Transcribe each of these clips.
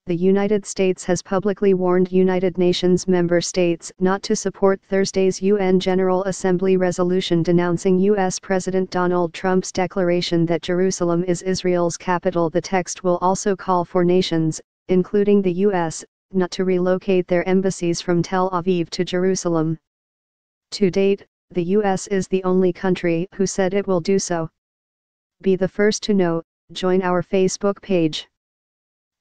the United States has publicly warned United Nations member states not to support Thursday's UN General Assembly resolution denouncing U.S. President Donald Trump's declaration that Jerusalem is Israel's capital. The text will also call for nations, including the U.S., not to relocate their embassies from Tel Aviv to Jerusalem. To date, the U.S. is the only country who said it will do so. Be the first to know. Join our Facebook page.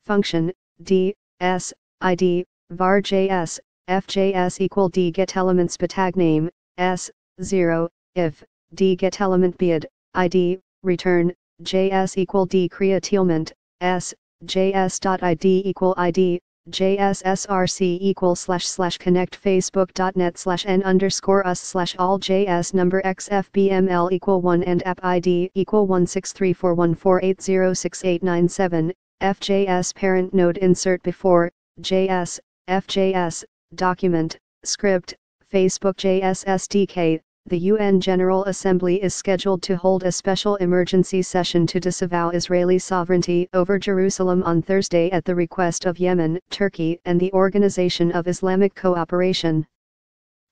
Function D S ID var JS FJS equal D get elements tag name S 0 if D get element bid ID return JS equal D create element S JS.id equal ID JSSRC equal / connect facebook.net /n _ us / all JS number XFBML equal 1 and app ID equal 1634148068997 FJS parent node insert before JS FJS document script Facebook JS SDK. The UN General Assembly is scheduled to hold a special emergency session to disavow Israeli sovereignty over Jerusalem on Thursday at the request of Yemen, Turkey, and the Organization of Islamic Cooperation.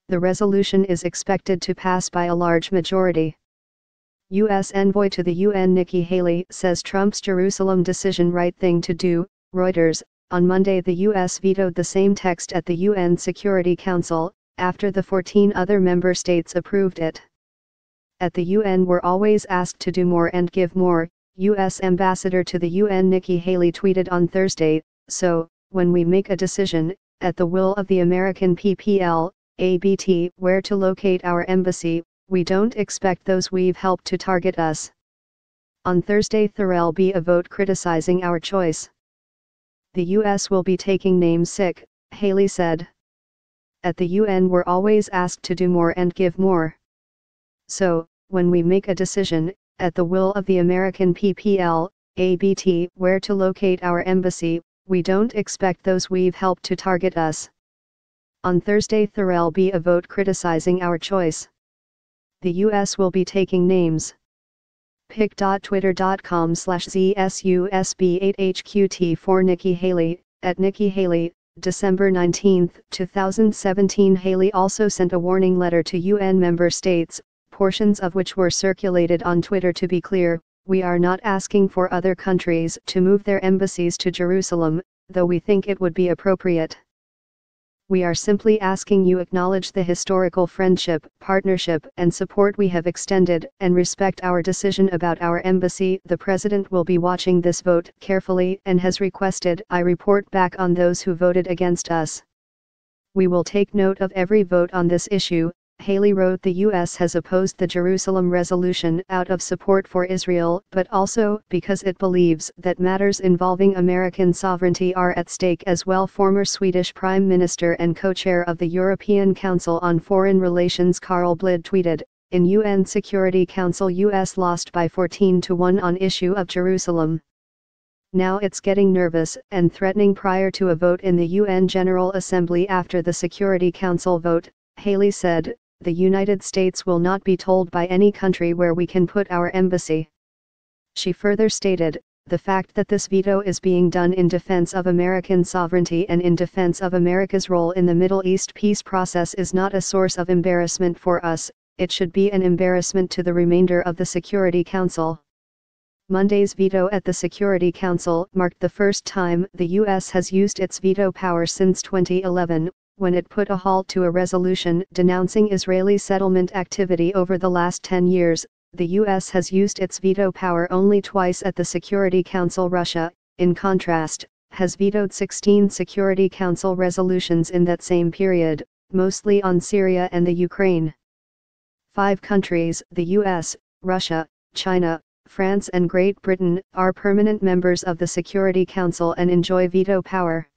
The resolution is expected to pass by a large majority. U.S. envoy to the UN Nikki Haley says Trump's Jerusalem decision right thing to do. Reuters, on Monday the U.S. vetoed the same text at the UN Security Council, after the 14 other member states approved it. At the UN we're always asked to do more and give more, U.S. Ambassador to the UN Nikki Haley tweeted on Thursday, so, when we make a decision, at the will of the American PPL, ABT, where to locate our embassy, we don't expect those we've helped to target us. On Thursday there'll be a vote criticizing our choice. The U.S. will be taking names sick, Haley said. At the UN we're always asked to do more and give more. So, when we make a decision, at the will of the American PPL, ABT, where to locate our embassy, we don't expect those we've helped to target us. On Thursday there'll be a vote criticizing our choice. The U.S. will be taking names. pic.twitter.com/ZSUSB8HQT4 Nikki Haley, at Nikki Haley, December 19, 2017. Haley also sent a warning letter to UN member states, portions of which were circulated on Twitter. To be clear, we are not asking for other countries to move their embassies to Jerusalem, though we think it would be appropriate. We are simply asking you acknowledge the historical friendship, partnership, and support we have extended, and respect our decision about our embassy. The President will be watching this vote carefully and has requested I report back on those who voted against us. We will take note of every vote on this issue, Haley wrote. The U.S. has opposed the Jerusalem resolution out of support for Israel, but also because it believes that matters involving American sovereignty are at stake as well. Former Swedish Prime Minister and co-chair of the European Council on Foreign Relations Carl Bildt tweeted, in UN Security Council U.S. lost by 14-1 on issue of Jerusalem. Now it's getting nervous and threatening prior to a vote in the UN General Assembly. After the Security Council vote, Haley said, the United States will not be told by any country where we can put our embassy. She further stated, the fact that this veto is being done in defense of American sovereignty and in defense of America's role in the Middle East peace process is not a source of embarrassment for us, it should be an embarrassment to the remainder of the Security Council. Monday's veto at the Security Council marked the first time the U.S. has used its veto power since 2011, when it put a halt to a resolution denouncing Israeli settlement activity. Over the last 10 years, the U.S. has used its veto power only twice at the Security Council. Russia, in contrast, has vetoed 16 Security Council resolutions in that same period, mostly on Syria and the Ukraine. 5 countries, the U.S., Russia, China, France and Great Britain, are permanent members of the Security Council and enjoy veto power.